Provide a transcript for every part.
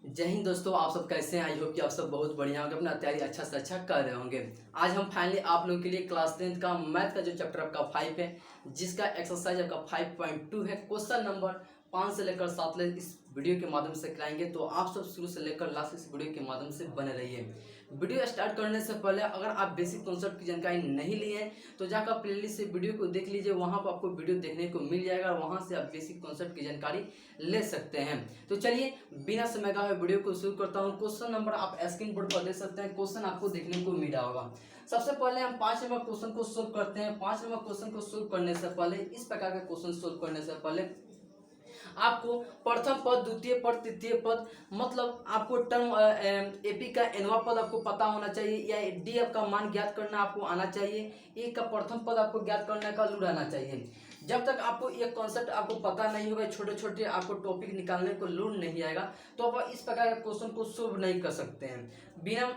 जय हिंद दोस्तों, आप सब कैसे हैं। आई होप कि आप सब बहुत बढ़िया होंगे, अपना तैयारी अच्छा से अच्छा कर रहे होंगे। आज हम फाइनली आप लोगों के लिए क्लास 10th का मैथ का जो चैप्टर आपका 5 है, जिसका एक्सरसाइज आपका 5.2 है, क्वेश्चन नंबर 5 से लेकर 7 तक इस वीडियो के माध्यम से कराएंगे। तो आप सब शुरू से लेकर लास्ट इस वीडियो के माध्यम से बने रहिए। वीडियो स्टार्ट करने से पहले अगर आप बेसिक कॉन्सेप्ट की जानकारी नहीं ली है तो जाकर प्लेलिस्ट से वीडियो को देख लीजिए, वहाँ पर आपको वीडियो देखने को मिल जाएगा, वहाँ से आप बेसिक कॉन्सेप्ट की जानकारी ले सकते हैं। तो चलिए बिना समय का वीडियो को शुरू करता हूँ। क्वेश्चन नंबर आप स्क्रीन बोर्ड पर देख सकते हैं, क्वेश्चन आपको देखने को मिला होगा। सबसे पहले हम 5 नंबर क्वेश्चन को सोल्व करते हैं। 5 नंबर क्वेश्चन को सोल्व करने से पहले, इस प्रकार के क्वेश्चन सोल्व करने से पहले आपको प्रथम पद, द्वितीय पद, तृतीय पद, मतलब आपको टर्म एपी का एनवा पद आपको पता होना चाहिए, या डी का मान ज्ञात करना आपको आना चाहिए, ए का प्रथम पद आपको ज्ञात करने का लूर आना चाहिए। जब तक आपको ये कॉन्सेप्ट आपको पता नहीं होगा, छोटे छोटे आपको टॉपिक निकालने को लूर नहीं आएगा, तो आप इस प्रकार के क्वेश्चन को सोल्व नहीं कर सकते हैं। बिना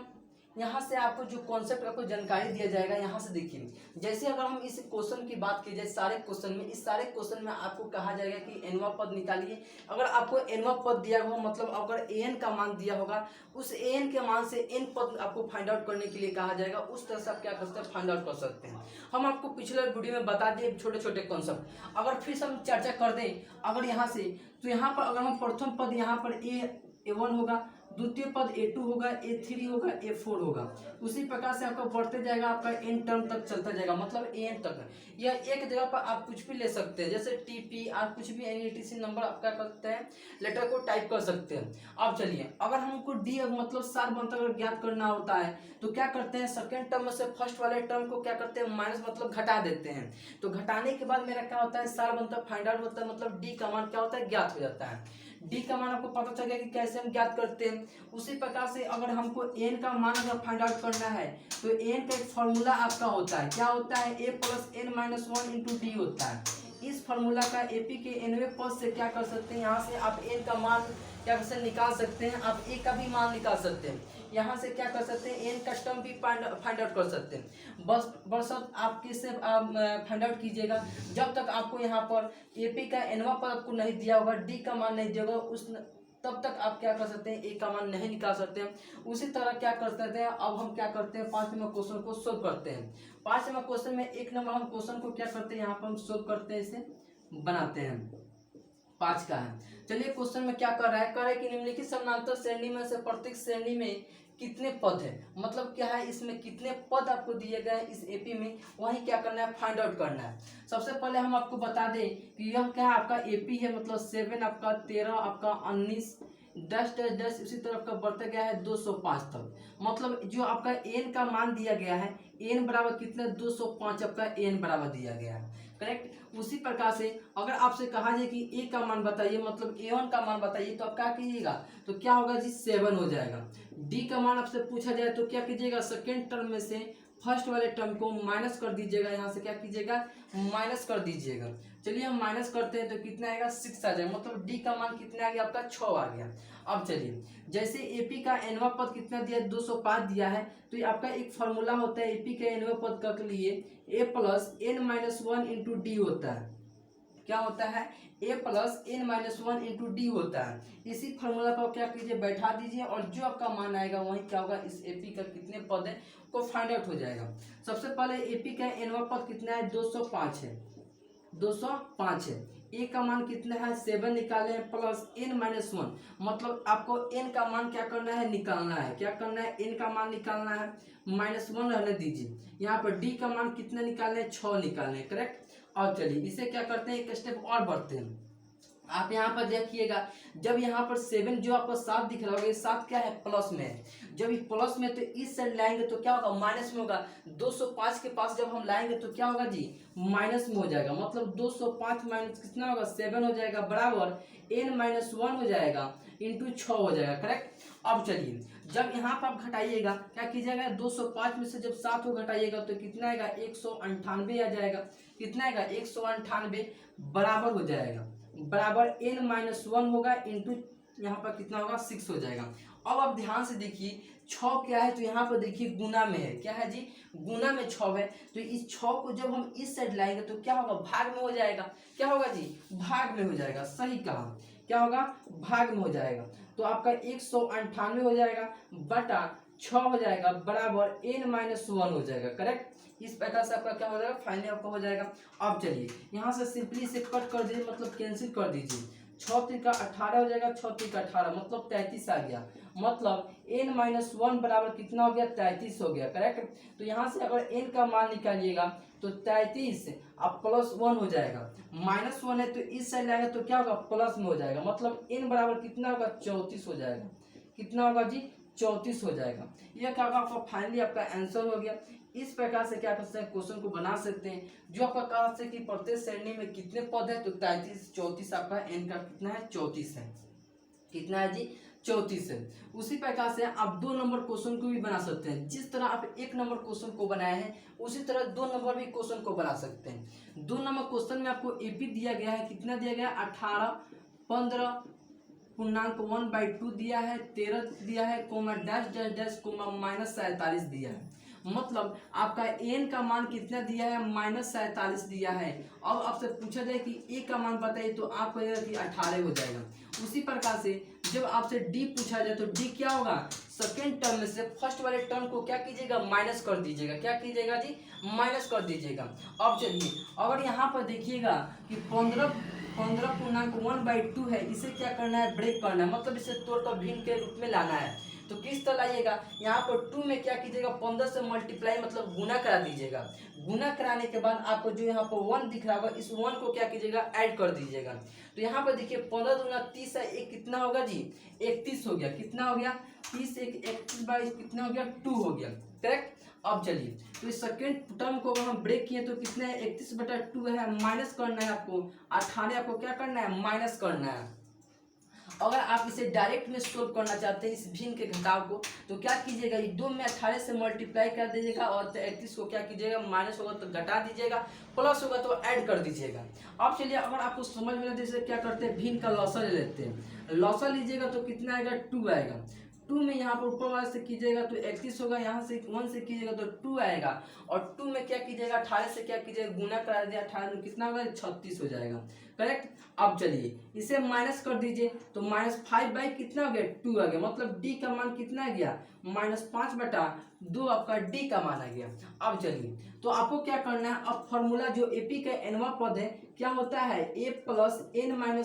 यहाँ से आपको जो कॉन्सेप्ट आपको जानकारी दिया जाएगा, यहाँ से देखिए, जैसे अगर हम इस क्वेश्चन की बात की जाए, सारे क्वेश्चन में, इस सारे क्वेश्चन में आपको कहा जाएगा कि एनवा पद निकालिए। अगर आपको एनवा पद दिया होगा, मतलब अगर एन का मान दिया होगा, उस एन के मान से एन पद आपको फाइंड आउट करने के लिए कहा जाएगा। उस तरह से आप क्या कर सकते हैं, फाइंड आउट कर सकते हैं। हम आपको पिछले वीडियो में बता दिए छोटे छोटे कॉन्सेप्ट। अगर फिर से हम चर्चा कर दें अगर यहाँ से, तो यहाँ पर अगर हम प्रथम पद, यहाँ पर ए1 होगा, द्वितीय पद A2 होगा, A3 होगा, A4 होगा, उसी प्रकार से आपका बढ़ते जाएगा, आपका एन टर्म तक चलता जाएगा, मतलब एन तक। या एक जगह पर आप कुछ भी ले सकते हैं, जैसे TP आप कुछ भी NETC नंबर आप क्या करते हैं, लेटर को टाइप कर सकते हैं। अब चलिए, अगर हमको डी मतलब सार बनता अगर ज्ञात करना होता है तो क्या करते हैं, सेकेंड टर्म में से फर्स्ट वाले टर्म को क्या करते हैं, माइनस मतलब घटा देते हैं। तो घटाने के बाद मेरा क्या होता है, सार बनता फाइंड आउट होता है, मतलब डी का मान क्या होता है, ज्ञात हो जाता है। डी का मान आपको पता चल गया कि कैसे हम ज्ञात करते हैं। उसी प्रकार से अगर हमको एन का मान अगर फाइंड आउट करना है तो एन का एक फॉर्मूला आपका होता है, क्या होता है, A plus N minus 1 into D होता है। इस फॉर्मूला का एपी के एनवे पद से क्या कर सकते हैं, यहाँ से आप एन का मान क्या कर सकते निकाल सकते हैं, आप ए का भी मान निकाल सकते हैं। यहाँ से क्या कर सकते हैं, एन का टर्म भी फाइंड आउट कर सकते हैं। बस आप किससे फाइंड आउट कीजिएगा, जब तक आपको यहाँ पर एपी का एनवा पद आपको नहीं दिया होगा, डी का मान नहीं दिया होगा, उस तब तक आप क्या कर सकते हैं, ए का मान नहीं निकाल सकते हैं। उसी तरह क्या कर सकते हैं, अब हम क्या करते हैं, 5 नंबर क्वेश्चन को सोल्व करते हैं। 5 नंबर क्वेश्चन में 1 नंबर हम क्वेश्चन को क्या करते हैं, यहाँ पर हम सोल्व करते हैं, इसे बनाते हैं। 5 का है। चलिए क्वेश्चन में क्या कर रहा है, कि निम्नलिखित समानांतर श्रेणी में से प्रत्येक श्रेणी में कितने पद है, मतलब क्या है, इसमें कितने पद आपको दिए गए हैं इस एपी में, वही क्या करना है, फाइंड आउट करना है। सबसे पहले हम आपको बता दें कि यह क्या है, आपका एपी है, मतलब 7 आपका 13 आपका 19 10 10 10 इसी तरह आपका बढ़ते गया है 205 तक। मतलब जो आपका एन का मान दिया गया है, एन बराबर कितने, 205 आपका एन बराबर दिया गया है, करेक्ट। उसी प्रकार से अगर आपसे कहा जाए कि ए का मान बताइए, मतलब A1 का मान बताइए, तो आप क्या कीजिएगा, तो क्या होगा जी, 7 हो जाएगा। डी का मान आपसे पूछा जाए तो क्या कीजिएगा, सेकेंड टर्म में से फर्स्ट वाले टर्म को माइनस कर दीजिएगा, यहाँ से क्या कीजिएगा, माइनस कर दीजिएगा। चलिए हम माइनस करते हैं तो कितना आएगा, 6 आ जाएगा, मतलब डी का मान कितना आ गया, आपका 6 आ गया। अब चलिए, जैसे एपी का एनवा पद कितना दिया, 205 दिया है, तो ये आपका एक फॉर्मूला होता है एपी के एनवा पद का लिए, A plus N minus 1 into D होता है। क्या होता है, A plus N minus 1 into D होता है। इसी फॉर्मूला को क्या कीजिए, बैठा दीजिए, और जो आपका मान आएगा वही क्या होगा, इस एपी का कितने पद है को फाइंड आउट हो जाएगा। सबसे पहले एपी का एनवा पद कितना है, 205 है, 205 है। ए का मान कितना है, 7 निकाले, प्लस एन माइनस 1, मतलब आपको एन का मान क्या करना है, निकालना है। क्या करना है, एन का मान निकालना है, -1 रहने दीजिए। यहाँ पर डी का मान कितना निकालने हैं, 6 निकालने, करेक्ट। और चलिए इसे क्या करते हैं, एक स्टेप और बढ़ते हैं। आप यहाँ पर देखिएगा, जब यहाँ पर 7 जो आपको 7 दिख रहा होगा, ये 7 क्या है, प्लस में है। जब ये प्लस में तो इस साइड लाएंगे तो क्या होगा, माइनस में होगा। 205 के पास जब हम लाएंगे तो क्या होगा जी, माइनस में हो जाएगा, मतलब 205 माइनस कितना होगा, 7 हो जाएगा, बराबर n माइनस 1 हो जाएगा, इंटू 6 हो जाएगा, करेक्ट। अब चलिए, जब यहाँ पर आप घटाइएगा, क्या कीजिएगा, 205 में से जब 7 को घटाइएगा तो कितना आएगा, 198 आ जाएगा। कितना आएगा, 198 बराबर हो जाएगा, बराबर n माइनस 1 होगा, इंटू यहाँ पर कितना होगा, 6 हो जाएगा। अब आप ध्यान से देखिए, 6 क्या है, तो यहाँ पर देखिए गुना में है, क्या है जी, गुना में 6 है। तो इस 6 को जब हम इस साइड लाएंगे तो क्या होगा, भाग में हो जाएगा। क्या होगा जी, भाग में हो जाएगा, सही कहा। क्या होगा, भाग में हो जाएगा। तो आपका 198 हो जाएगा बटा 6 हो जाएगा बराबर n-1 हो जाएगा। करेक्ट। इस प्रकार से आपका क्या हो जाएगा, फाइनली आपका हो जाएगा। अब चलिए यहाँ से सिंपली से कट कर दीजिए, मतलब कैंसिल कर दीजिए। 6 3 18 हो जाएगा, 6 3 18 मतलब 33 आ गया। मतलब n-1 बराबर कितना हो गया, 33 हो गया। करेक्ट। तो यहाँ से अगर n का मान निकालिएगा तो 33 अब +1 हो जाएगा। -1 है तो इस साइड आएगा तो क्या होगा, प्लस में हो जाएगा। मतलब n बराबर कितना होगा, 34 हो जाएगा। कितना होगा जी, 34 हो जाएगा। यह क्या होगा, आपका फाइनली आपका आंसर हो गया। इस प्रकार से क्या कर सकते हैं, क्वेश्चन को बना सकते हैं। जो आपका कहा से कि प्रत्येक श्रेणी में कितने पद है, तो 33 34 आपका n का कितना है, 34 है। कितना है जी, 34 है। उसी प्रकार से आप 2 नंबर क्वेश्चन को भी बना सकते हैं। जिस तरह आप 1 नंबर क्वेश्चन को बनाए हैं उसी तरह 2 नंबर भी क्वेश्चन को बना सकते हैं। 2 नंबर क्वेश्चन में आपको एपी दिया गया है, कितना दिया गया है, 18 15 पूर्णांक 1/2 दिया है, 13 दिया है, comma dash dash dash comma -47 दिया है। मतलब आपका n का मान कितना दिया है, -47 दिया है। अब आपसे पूछा जाए कि a का मान बताइए तो आप कहेगा कि 18 हो जाएगा। उसी प्रकार से जब आपसे d पूछा जाए तो d क्या होगा, सेकेंड टर्म में से फर्स्ट वाले टर्म को क्या कीजिएगा, माइनस कर दीजिएगा। क्या कीजिएगा जी, माइनस कर दीजिएगा। अब चलिए अगर यहाँ पर देखिएगा कि 15 पूर्णांक 1/2 है, इसे क्या करना है, ब्रेक करना है। मतलब इसे तोड़कर भिन्न के रूप में लाना है। तो किस तरह लाइएगा, यहाँ पर 2 में क्या कीजिएगा, 15 से मल्टीप्लाई मतलब गुना करा दीजिएगा। गुना कराने के बाद आपको जो यहाँ पर 1 दिख रहा होगा, इस 1 को क्या कीजिएगा, ऐड कर दीजिएगा। तो यहाँ पर देखिए 15 दूना 30 है, एक कितना होगा जी, 31 हो गया। कितना हो गया, 30 एक 31/22 कितना हो गया, 2 हो गया। करेक्ट। अब चलिए तो इस सेकेंड टर्म को अगर हम ब्रेक किए तो कितना है, 31/2 है, माइनस करना है आपको। 18 आपको क्या करना है, माइनस करना है। अगर आप इसे डायरेक्ट में सोल्व करना चाहते हैं इस भिन्न के घटाव को, तो क्या कीजिएगा, 2 में 18 से मल्टीप्लाई कर दीजिएगा और 31 को क्या कीजिएगा, माइनस होगा तो घटा दीजिएगा, प्लस होगा तो ऐड कर दीजिएगा। अब चलिए अगर आपको समझ में जैसे क्या करते हैं, भिन्न का लॉसा ले लेते हैं। लॉसा लीजिएगा तो कितना आएगा, 2 आएगा। 2 में यहाँ पर ऊपर वाले से कीजिएगा तो 31 होगा, यहाँ से 1 से कीजिएगा तो 2 आएगा। और 2 में क्या कीजिएगा, 18 से क्या कीजिएगा, गुना करा दिया, 18 में कितना होगा, 36 हो जाएगा। करेक्ट। अब चलिए इसे माइनस कर दीजिए तो -5 कितना हो गया, 2 आ गया। मतलब डी का मान कितना आ गया, -5/2 आपका डी का मान आ गया। अब चलिए तो आपको क्या करना है, अब फॉर्मूला जो एपी का एनवा पद है क्या होता है, a + n-1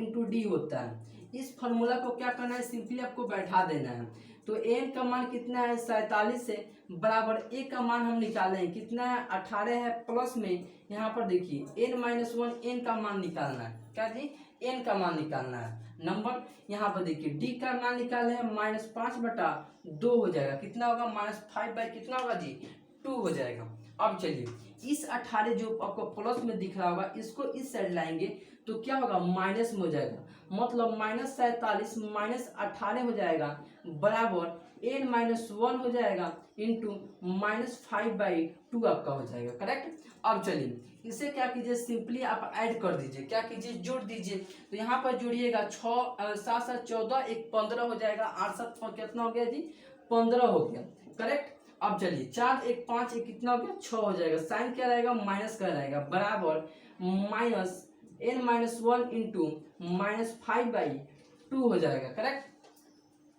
× d होता है। इस फॉर्मूला को क्या करना है, सिंपली आपको बैठा देना है। तो n का मान कितना है, 47 है, बराबर a का मान हम निकाले हैं, कितना है, 18 है। प्लस में यहाँ पर देखिए n-1 n का मान निकालना है। क्या जी, n का मान निकालना है। नंबर यहाँ पर देखिए d का मान निकाले हैं, -5/2 हो जाएगा। कितना होगा, -5 कितना होगा जी, 2 हो जाएगा। अब चलिए इस 18 जो आपको प्लस में दिख रहा होगा, इसको इस साइड लाएंगे तो क्या होगा, माइनस में हो जाएगा। मतलब -47 -18 हो जाएगा बराबर n-1 हो जाएगा इंटू -5/2 आपका हो जाएगा। करेक्ट। अब चलिए इसे क्या कीजिए, सिंपली आप ऐड कर दीजिए। क्या कीजिए, जोड़ दीजिए। तो यहाँ पर जोड़िएगा, 6 7 7 14 1 15 हो जाएगा, 8 7 कितना हो गया जी, 15 हो गया। करेक्ट। अब चलिए 4 1 5 1 कितना हो गया, 6 हो जाएगा। साइन क्या रहेगा, माइनस का रहेगा, बराबर -n-1 इंटू -5/2 हो जाएगा। करेक्ट।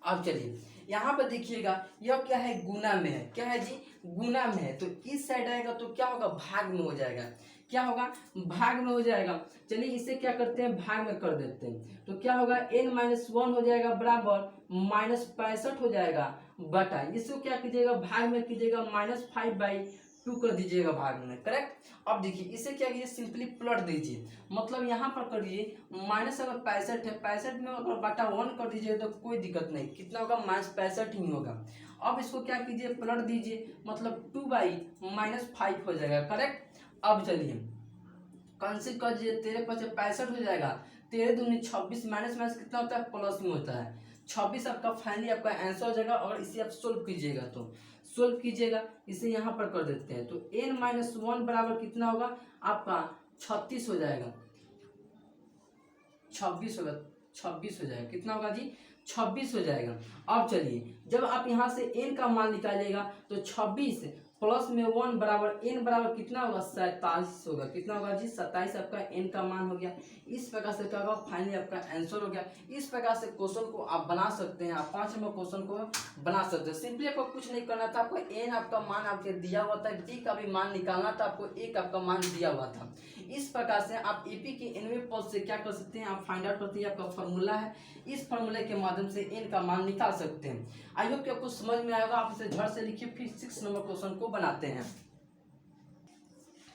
अब चलिए यहाँ पर देखिएगा यह क्या है, गुना में है। क्या है जी, गुना में है। तो इस साइड आएगा तो क्या होगा, भाग में हो जाएगा। क्या होगा, भाग में हो जाएगा। चलिए इसे क्या करते हैं, भाग में कर देते हैं। तो क्या होगा, n-1 हो जाएगा बराबर -65 हो जाएगा बटा, इसको क्या कीजिएगा, भाग में कीजिएगा, -5/2 कर दीजिएगा भाग में। करेक्ट। अब देखिए इसे क्या कीजिए, सिंपली प्लट दीजिए। मतलब यहाँ पर करिए माइनस, अगर 65 है, 65 में अगर बटा 1 कर दीजिए तो कोई दिक्कत नहीं, कितना होगा, -65 ही होगा। अब इसको क्या कीजिए, पलट दीजिए। मतलब 2/-5 हो जाएगा। करेक्ट। अब चलिए कैंसिल कर दीजिए, 13 × 5 = 65 हो जाएगा। 13 दूनी 26, माइनस कितना होता है, प्लस में होता है। 26 आपका फाइनली आपका आंसर हो जाएगा। और इसे आप सोल्व कीजिएगा तो सोल्व कीजिएगा, इसे यहाँ पर कर देते हैं। तो n-1 बराबर कितना होगा आपका, 36 हो जाएगा। 26 होगा, 26 हो जाएगा। कितना होगा जी, 26 हो जाएगा। अब चलिए जब आप यहाँ से n का मान निकालिएगा तो 26 प्लस में 1 बराबर n बराबर कितना होगा 27 होगा। कितना होगा जी 27 आपका n का मान हो गया। इस प्रकार से क्या होगा फाइनली आपका आंसर हो गया। इस प्रकार से क्वेश्चन को आप बना सकते हैं। आप 5 नंबर क्वेश्चन को बना सकते हैं। सिंपली आपको कुछ नहीं करना था, आपको n आपका मान आपके दिया हुआ था, d का भी मान निकालना था, आपको a का आपका मान दिया हुआ था। इस प्रकार से आप एपी के nवें पद से क्या कर सकते हैं, आप फाइंड आउट करते हैं। आपका फॉर्मूला है, इस फॉर्मूले के माध्यम से n का मान निकाल सकते हैं। आई होप कि आपको समझ में आएगा। आप इसे झट से लिखिए, फिर 6 नंबर क्वेश्चन को बनाते हैं।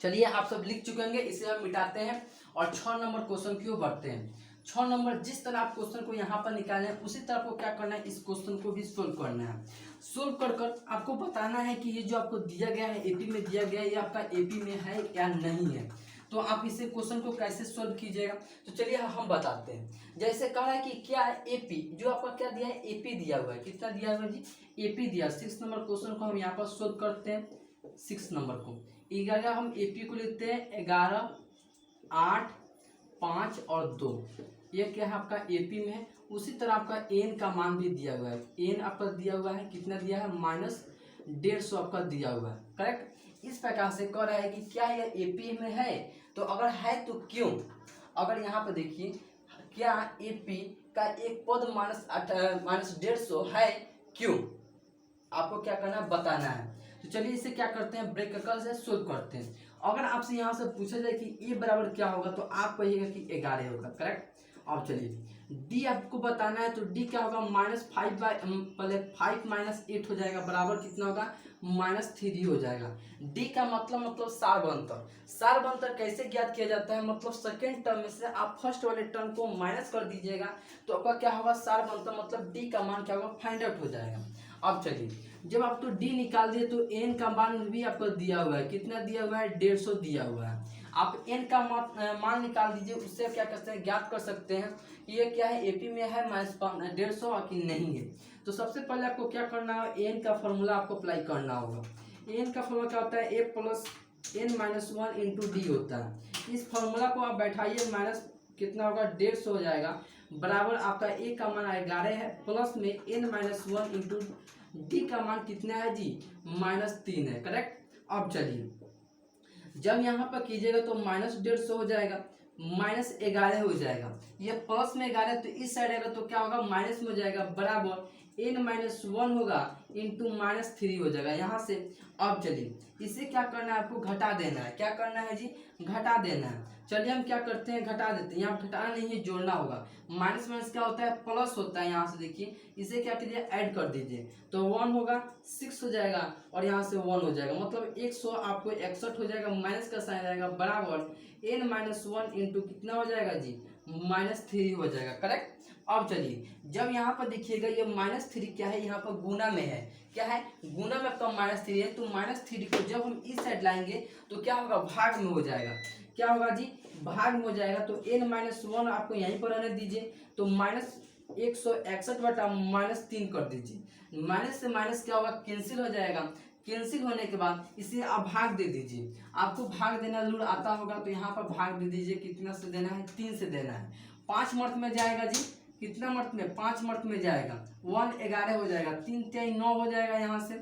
चलिए आप सब लिख चुके होंगे, इसे हम मिटाते हैं और 6 नंबर क्वेश्चन की ओर बढ़ते हैं। 6 नंबर जिस तरह आप क्वेश्चन को यहाँ पर निकाले हैं उसी तरह आपको क्या करना है, इस क्वेश्चन को भी सोल्व करना है। सोल्व कर कर आपको बताना है कि ये जो आपको दिया गया है एपी में दिया गया है, ये आपका एपी में है या नहीं है। तो आप इसे क्वेश्चन को कैसे सोल्व कीजिएगा, तो चलिए हम बताते हैं। जैसे कह रहा है कि क्या है एपी, जो आपका क्या दिया है एपी दिया हुआ है। कितना दिया हुआ है जी, एपी दिया। 6 नंबर क्वेश्चन को हम यहाँ पर सोल्व करते हैं। 6 नंबर को 11 हम एपी को लिखते हैं 11, 8, 5 और 2। ये क्या है आपका एपी में है। उसी तरह आपका एन का मान भी दिया हुआ है। एन आपका दिया हुआ है, कितना दिया है -150 आपका दिया हुआ है। करेक्ट। इस प्रकार से कह रहा है कि क्या यह एपी में है, तो अगर है तो क्यों। अगर यहाँ पर देखिए क्या एपी का एक पद -150 है, क्यों, आपको क्या करना है बताना है। तो चलिए इसे क्या करते हैं, ब्रैकेट से सोल्व करते हैं। अगर आपसे यहाँ से पूछा जाए कि ए बराबर क्या होगा, तो आप कहिएगा कि 11 होगा। करेक्ट। अब चलिए डी आपको बताना है, तो डी क्या होगा -5 पहले 5 - 8 हो जाएगा, बराबर कितना होगा -3 हो जाएगा। डी का मतलब सारबंतर। सारबंतर कैसे ज्ञात किया जाता है, मतलब सेकेंड टर्म में से आप फर्स्ट वाले टर्म को माइनस कर दीजिएगा, तो आपका क्या होगा सारबंतर, मतलब डी का मान क्या होगा फाइंड आउट हो जाएगा। अब चलिए जब आप तो डी निकाल दिए तो एन का मान भी आपको दिया हुआ है। कितना दिया हुआ है 150 दिया हुआ है। आप एन का मान निकाल दीजिए, उससे क्या कर सकते हैं ज्ञात कर सकते हैं ये क्या है एपी में है -150 कि नहीं है। तो सबसे पहले आपको क्या करना है, एन का फॉर्मूला आपको अप्लाई करना होगा। एन का फॉर्मूला क्या होता है, A plus N -1 into D होता है। इस फॉर्मूला को आप बैठाइए, माइनस कितना होगा 150 हो जाएगा, बराबर आपका ए का मान 11 है, प्लस में n -1 इंटू डी का मान कितना है जी -3 है। करेक्ट। अब चलिए जब यहाँ पर कीजिएगा तो -150 हो जाएगा, -11 हो जाएगा। ये प्लस में 11 तो इस साइड आएगा, तो क्या होगा माइनस में हो जाएगा, बराबर n -1 होगा इंटू -3 हो जाएगा यहाँ से। अब चलिए इसे क्या करना है, आपको घटा देना है। क्या करना है जी, घटा देना है। चलिए हम क्या करते हैं, घटा देते हैं। यहाँ घटाना नहीं है, जोड़ना होगा। माइनस माइनस क्या होता है, प्लस होता है। यहाँ से देखिए इसे क्या कीजिए ऐड कर दीजिए, तो 1 होगा 6 हो जाएगा और यहाँ से 1 हो जाएगा, मतलब 100 आपको 61 हो जाएगा, माइनस का साइन आएगा, बराबर n -1 इंटू कितना हो जाएगा जी -3 हो जाएगा। करेक्ट। अब चलिए जब यहाँ पर देखिएगा ये -3 क्या है, यहाँ पर गुना में है। क्या है, गुना में आपका -3 है, तो -3 को जब हम इस साइड लाएंगे तो क्या होगा भाग में हो जाएगा। क्या होगा जी भाग में हो जाएगा, तो n -1 आपको यहीं पर रहने दीजिए, तो -161 बटा -3 कर दीजिए। माइनस से माइनस क्या होगा कैंसिल हो जाएगा। कैंसिल होने के बाद इसे आप भाग दे दीजिए। आपको भाग देना जरूर आता होगा, तो यहाँ पर भाग दे दीजिए। कितना से देना है, 3 से देना है। 5 मर्त में जाएगा जी, कितना मर्त में 5 मर्त में जाएगा, 1 11 हो जाएगा, 3 3 9 हो जाएगा। यहाँ से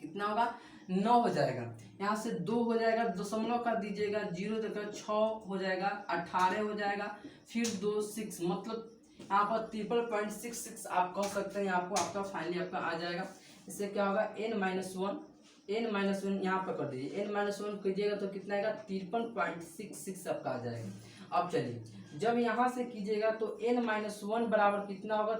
कितना होगा 9 हो जाएगा। यहाँ से 2 हो जाएगा, दशमलव कर दीजिएगा, 0 देकर 6 हो जाएगा, 18 हो जाएगा, फिर 2 6, मतलब यहाँ पर 53.66 आप कह सकते हैं। आपको आपका फाइनली आपका आ जाएगा। इससे क्या होगा n -1 यहाँ पर कर दीजिए, n-1 कीजिएगा तो कितना आएगा 53.66 आपका आ जाएगा। अब चलिए जब यहाँ से कीजिएगा तो n-1 बराबर कितना होगा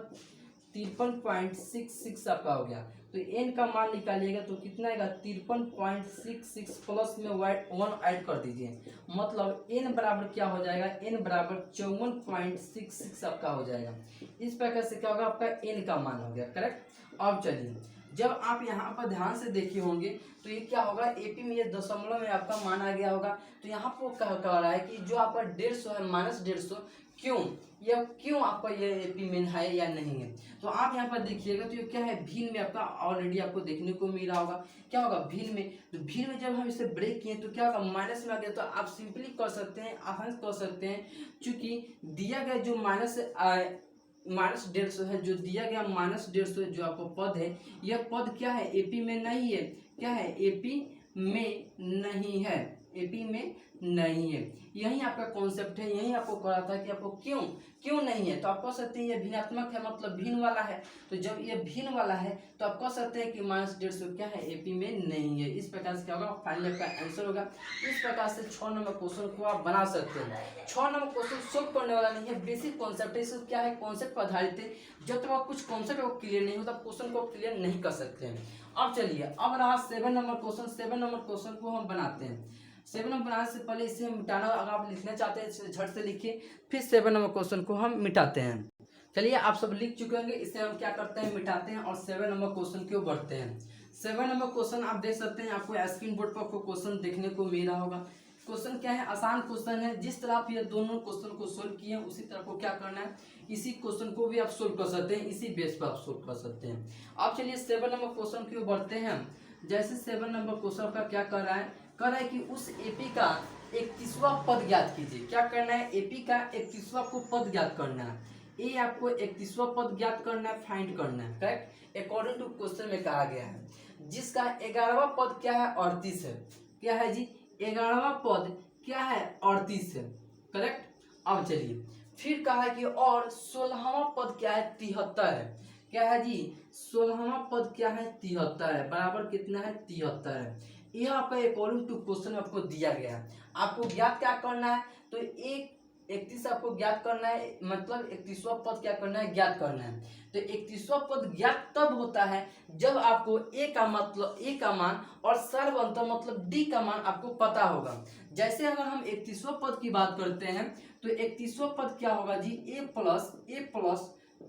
53.66 आपका हो गया। तो n का मान निकालिएगा तो कितना आएगा 53.66 प्लस में 1 ऐड कर दीजिए, मतलब n बराबर क्या हो जाएगा, n बराबर 54.66 आपका हो जाएगा। इस प्रकार से क्या होगा आपका n का मान हो गया। करेक्ट। अब चलिए जब आप यहाँ पर ध्यान से देखे होंगे तो ये क्या होगा एपी में ये दशमलव में आपका मान आ गया होगा। तो यहाँ पर कह रहा है कि जो आपका 150 है -150 क्यों, यह क्यों आपका ये एपी में है या नहीं है। तो आप यहाँ पर देखिएगा तो ये क्या है भील में आपका ऑलरेडी आपको देखने को मिल रहा होगा। क्या होगा भील में, तो भील में जब हम इसे ब्रेक किए तो क्या होगा माइनस में आ गया। तो आप सिंपली कर सकते हैं, आसान कर सकते हैं, चूंकि दिया गया जो -150 है, जो दिया गया -150 जो आपको पद है, यह पद क्या है एपी में नहीं है। क्या है, एपी में नहीं है, एपी में नहीं है। यही आपका कॉन्सेप्ट है, यही आपको कहा था कि आपको क्यों क्यों नहीं है। तो आप कह सकते हैं ये भिन्नात्मक है, मतलब भिन्न वाला है। तो जब ये भिन्न वाला है तो आप कह सकते हैं कि -150 क्या है, एपी में नहीं है। इस प्रकार से क्या होगा, फाइनल का आंसर होगा। इस प्रकार से 6 नंबर क्वेश्चन को आप बना सकते हैं। 6 नंबर क्वेश्चन सोल्व करने वाला नहीं है, बेसिक कॉन्सेप्ट है। इसको क्या है, कॉन्सेप्ट पर आधारित है। जब तक आप कुछ कॉन्सेप्ट को क्लियर नहीं होता क्वेश्चन को क्लियर नहीं कर सकते हैं। अब चलिए, अब रहा 7 नंबर क्वेश्चन। 7 नंबर क्वेश्चन को हम बनाते हैं। 7 नंबर बनाने से पहले इसे हम मिटाना, अगर आप लिखना चाहते हैं झट से लिखिए, फिर 7 नंबर क्वेश्चन को हम मिटाते हैं। चलिए, आप सब लिख चुके होंगे, इसे हम क्या करते हैं, मिटाते हैं और 7 नंबर क्वेश्चन की ओर बढ़ते हैं। 7 नंबर क्वेश्चन आप देख सकते हैं, आपको स्क्रीन बोर्ड पर आपको क्वेश्चन देखने को मिल रहा होगा। क्वेश्चन क्या है, आसान क्वेश्चन है। जिस तरह आप ये दोनों क्वेश्चन को सोल्व किए उसी तरह को क्या करना है, इसी क्वेश्चन को भी आप सोल्व कर सकते हैं, इसी बेस पर आप सोल्व कर सकते हैं। अब चलिए 7 नंबर क्वेश्चन की ओर बढ़ते हैं। जैसे 7 नंबर क्वेश्चन का क्या कर रहा है कि उस एपी का 31वां पद ज्ञात कीजिए। क्या करना है, एपी का 31वां को पद ज्ञात करना है। ये आपको 31वां पद ज्ञात करना है, फाइंड करना है, करेक्ट, अकॉर्डिंग टू क्वेश्चन में कहा गया है। जिसका 11वां पद क्या है, 38 है। क्या है जी, 11वां पद क्या है, 38 है, करेक्ट। अब चलिए, फिर कहा है कि और 16वां पद क्या है, 73 है। क्या है जी, 16वां पद क्या है, 73 है, बराबर कितना है, 73 है। यह आपका अकॉर्डिंग टू क्वेश्चन में आपको दिया गया है। आपको ज्ञात क्या करना है, तो 31 आपको ज्ञात करना है, मतलब 31वां पद क्या करना है, ज्ञात करना है। तो 31वां पद ज्ञात तब होता है जब आपको ए का मतलब ए का मान और सर्वअंतर मतलब डी का मान आपको पता होगा। जैसे अगर हम 31वां पद की बात करते हैं तो 31वां पद क्या होगा जी, ए प्लस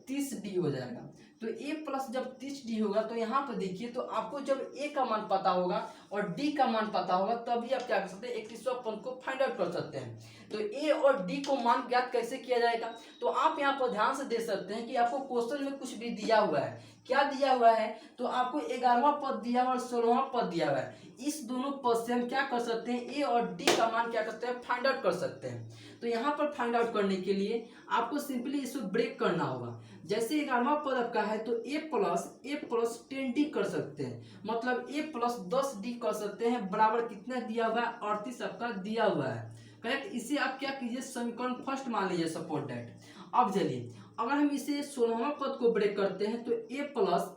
30d हो जाएगा। तो ए प्लस जब 30d होगा तो यहाँ पर देखिए, तो आपको जब ए का मान पता होगा और डी का मान पता होगा तभी आप क्या कर सकते हैं, 31वां पद को फाइंड आउट कर सकते हैं। तो ए और डी को मान ज्ञात कैसे किया जाएगा, तो आप यहाँ पर ध्यान से देख सकते हैं कि आपको क्वेश्चन में कुछ भी दिया हुआ है। क्या दिया हुआ है, तो आपको 11वां पद दिया हुआ और 16वां पद दिया हुआ है। इस दोनों पद से हम क्या कर सकते हैं, ए और डी का मान क्या करते हैं, फाइंड आउट कर सकते हैं। तो यहाँ पर फाइंड आउट करने के लिए आपको सिंपली इसको ब्रेक करना होगा। जैसे 11वां पद आपका है तो ए प्लस 10d कर सकते हैं, मतलब ए प्लस 10d कर सकते हैं, बराबर कितना दिया हुआ है, 38 आपका दिया हुआ है, करेक्ट। इसे आप क्या कीजिए, समीकरण फर्स्ट मान लीजिए, सपोज दैट। अब चलिए, अगर हम इसे 16वां पद को ब्रेक करते हैं तो ए प्लस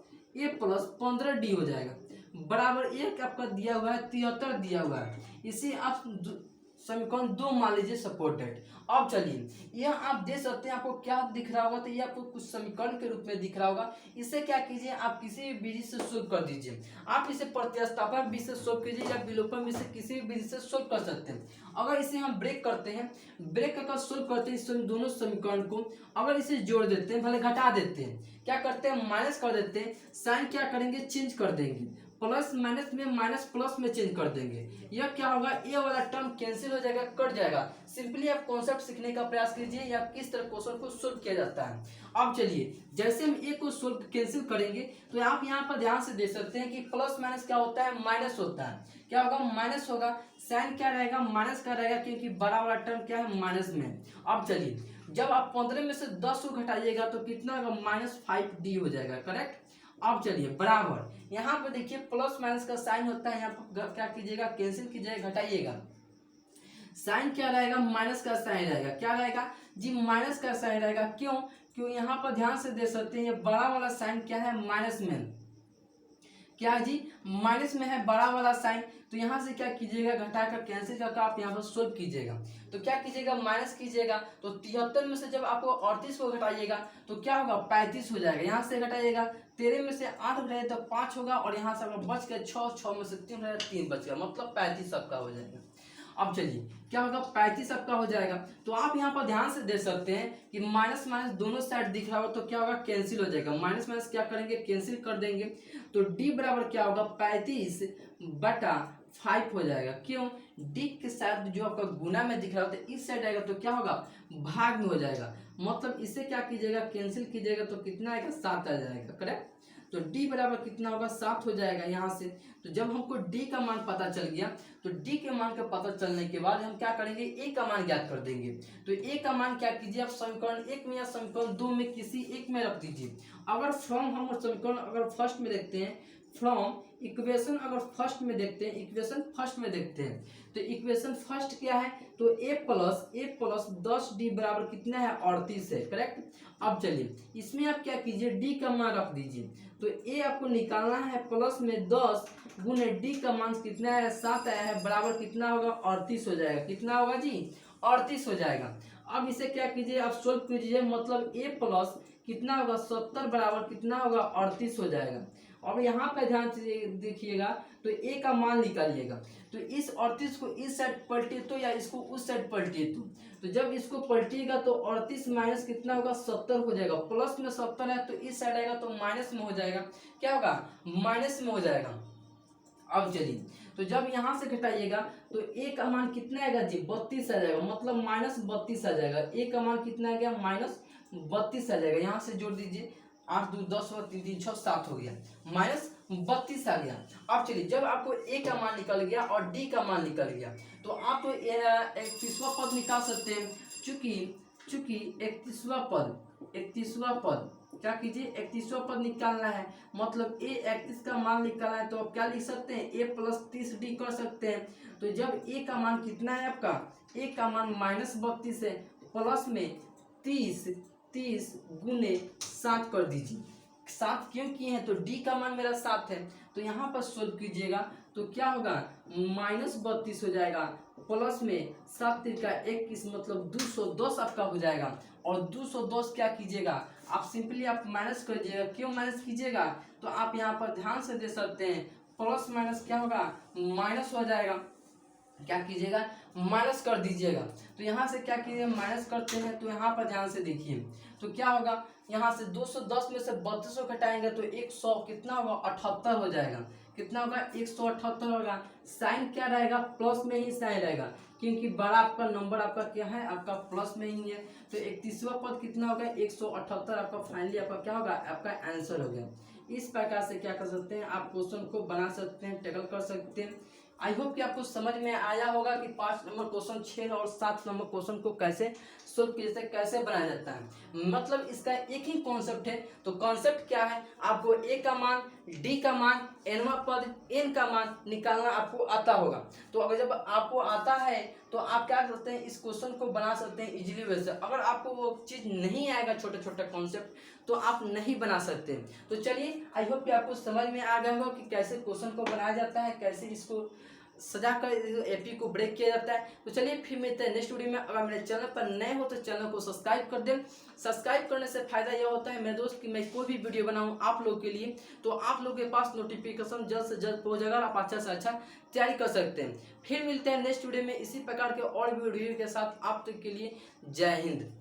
15d हो जाएगा, बराबर एक आपका दिया हुआ है, 73 दिया हुआ है। इसे आप समीकरण 2 मान लीजिए, सपोज दैट। अब चलिए, यह आप देख सकते हैं, आपको क्या दिख रहा होगा, तो ये आपको कुछ समीकरण के रूप में दिख रहा होगा। इसे क्या कीजिए, आप किसी भी विधि से सोल्व कर दीजिए। आप इसे प्रतिस्थापन विधि से सोल्व कीजिए या विलोपन विधि से, किसी भी विधि से सोल्व कर सकते हैं। अगर इसे हम ब्रेक करते हैं, ब्रेक कर सोल्व करते हैं इस दोनों समीकरण को, अगर इसे जोड़ देते हैं, भले घटा देते हैं, क्या करते हैं, माइनस कर देते हैं, साइन क्या करेंगे, चेंज कर देंगे, प्लस माइनस में माइनस प्लस में चेंज कर देंगे। यह क्या होगा, ए वाला टर्म कैंसिल हो जाएगा, कट जाएगा। सिंपली आप कॉन्सेप्ट सीखने का प्रयास कीजिए या किस तरह क्वेश्चन को सोल्व किया जाता है। अब चलिए, जैसे हम ए को सोल्व कैंसिल करेंगे तो आप यहाँ पर ध्यान से देख सकते हैं कि प्लस माइनस क्या होता है, माइनस होता है। क्या होगा, माइनस होगा, साइन क्या रहेगा, माइनस का रहेगा, क्योंकि बड़ा वाला टर्म क्या है, माइनस में। अब चलिए, जब आप 15 में से 10 को घटाइएगा तो कितना होगा, -5d हो जाएगा, करेक्ट। अब चलिए, बराबर यहाँ पे देखिए प्लस माइनस का साइन होता है, यहाँ पर क्या कीजिएगा, कैंसिल कीजिएगा, घटाइएगा। साइन क्या रहेगा, माइनस का साइन रहेगा, क्या रहेगा जी, माइनस का साइन रहेगा। क्यों यहाँ पर ध्यान से देख सकते हैं, ये बड़ा वाला साइन क्या है, माइनस में, क्या है जी, माइनस में है बड़ा वाला साइन। तो यहाँ से क्या कीजिएगा, घटाकर कैंसिल करके आप यहाँ पर सोल्व कीजिएगा। तो क्या कीजिएगा, माइनस कीजिएगा, तो 73 में से जब आपको 38 को घटाइएगा तो क्या होगा, 35 हो जाएगा। यहाँ से घटाइएगा, 13 में से 8 घटाइए तो 5 होगा, और यहाँ से आपका बच गया 6 में से 3 घटाया 3 बच गया, मतलब 35 आपका हो जाएगा। अब चलिए, क्या होगा, 35 आपका हो जाएगा। तो आप यहाँ पर ध्यान से देख सकते हैं कि माइनस माइनस दोनों साइड दिख रहा होगा, तो क्या होगा, कैंसिल हो जाएगा। माइनस माइनस क्या करेंगे, कैंसिल कर देंगे। तो डी बराबर क्या होगा, 35/5 हो जाएगा। क्यों, डी के साथ जो आपका गुना में दिख रहा होता है इस साइड आएगा तो क्या होगा, भाग में हो जाएगा। मतलब इसे क्या कीजिएगा, कैंसिल कीजिएगा तो कितना आएगा, 7 आ जाएगा, करेक्ट। तो d बराबर कितना होगा, 7 हो जाएगा यहाँ से। तो जब हमको d का मान पता चल गया तो d के मान का पता चलने के बाद हम क्या करेंगे, a का मान ज्ञात कर देंगे। तो a का मान क्या कीजिए, आप समीकरण 1 में या समीकरण 2 में किसी एक में रख दीजिए। अगर फ्रॉम हम समीकरण अगर फर्स्ट में देखते हैं फ्रॉम इक्वेशन अगर फर्स्ट में देखते हैं, इक्वेशन फर्स्ट में देखते हैं तो इक्वेशन फर्स्ट क्या है, तो a प्लस 10d बराबर कितना है 38 है, करेक्ट। अब चलिए इसमें आप क्या कीजिए, d का मान रख दीजिए। तो a आपको निकालना है, प्लस में 10 गुने d का मान कितना है 7 आया है, बराबर कितना होगा 38 हो जाएगा। कितना होगा जी 38 हो जाएगा। अब इसे क्या कीजिए, आप सोल्व कीजिए, मतलब a प्लस कितना होगा 70 बराबर कितना होगा 38 हो जाएगा। अब यहाँ पे ध्यान से देखिएगा तो a का मान निकालिएगा। तो इस 38 को इस साइड पलटिए तो या इसको उस साइड पलटिए तो जब इसको पलटिएगा तो 38 माइनस कितना होगा 70 हो जाएगा। प्लस में 70 है तो इस साइड आएगा तो माइनस में हो जाएगा। क्या होगा माइनस में हो जाएगा। अब चलिए तो जब यहाँ से घटाइएगा तो a का मान कितना आएगा जी 32 आ जाएगा, मतलब -32 आ जाएगा। a का मान कितना आ गया -32 आ जाएगा। यहाँ से जोड़ दीजिए 8 2 10 और 3 3 6 7 हो गया, -32 आ गया। अब चलिए जब आपको a का मान निकल गया और d का मान निकल गया तो आप 31वां पद निकाल सकते हैं। चूंकि 31वां पद क्या कीजिए 31वां पद निकालना है, मतलब a 31 का मान निकालना है तो आप क्या लिख सकते हैं a प्लस 30d कर सकते हैं। तो जब a का मान कितना है आपका, a का मान -32 है, प्लस में 30 गुने 7 कर दीजिए। 7 क्यों किए हैं तो d का मान मेरा 7 है, तो यहाँ पर सोल्व कीजिएगा तो क्या होगा -32 हो जाएगा, प्लस में 7 तिरका 21 मतलब 210 आपका हो जाएगा। और 210 क्या कीजिएगा आप सिंपली आप माइनस कर दीजिएगा। क्यों माइनस कीजिएगा तो आप यहाँ पर ध्यान से दे सकते हैं, प्लस माइनस क्या होगा माइनस हो जाएगा। क्या कीजिएगा माइनस कर दीजिएगा। तो यहाँ से क्या कीजिएगा माइनस करते हैं तो यहाँ पर ध्यान से देखिए तो क्या होगा, यहाँ से 210 में से 32 घटाएंगे तो 100 कितना होगा 78 हो जाएगा। कितना होगा 178 होगा। साइन क्या रहेगा प्लस में ही साइन रहेगा, क्योंकि बड़ा आपका नंबर आपका क्या है आपका प्लस में ही है। तो 31वां पद कितना होगा 178 आपका फाइनली आपका क्या होगा आपका आंसर हो गया। इस प्रकार से क्या कर सकते हैं आप क्वेश्चन को बना सकते हैं, टैकल कर सकते हैं। आई होप कि आपको समझ में आया होगा कि 5 नंबर क्वेश्चन 6 और 7 नंबर क्वेश्चन को कैसे सोल्व किया जाता है, कैसे बनाया जाता है। मतलब इसका एक ही कॉन्सेप्ट है। तो कॉन्सेप्ट क्या है, आपको a का मान d का मान nवां पद n का मान निकालना आपको आता होगा। तो अगर जब आपको आता है तो आप क्या कर सकते हैं इस क्वेश्चन को बना सकते हैं इजीली वे से। अगर आपको वो चीज़ नहीं आएगा छोटे छोटे कॉन्सेप्ट तो आप नहीं बना सकते। तो चलिए आई होप कि आपको समझ में आ गया होगा कि कैसे क्वेश्चन को बनाया जाता है, कैसे इसको सजा कर एपी को ब्रेक किया जाता है। तो चलिए फिर मिलते हैं नेक्स्ट वीडियो में। अगर मेरे चैनल पर नए हो तो चैनल को सब्सक्राइब कर दें। सब्सक्राइब करने से फायदा यह होता है मेरे दोस्त कि मैं कोई भी वीडियो बनाऊं आप लोग के लिए तो आप लोग के पास नोटिफिकेशन जल्द से जल्द पहुंच जाएगा, आप अच्छा से अच्छा तैयारी कर सकते हैं। फिर मिलते हैं नेक्स्ट वीडियो में इसी प्रकार के और भी वीडियो के साथ। आप तक के लिए जय हिंद।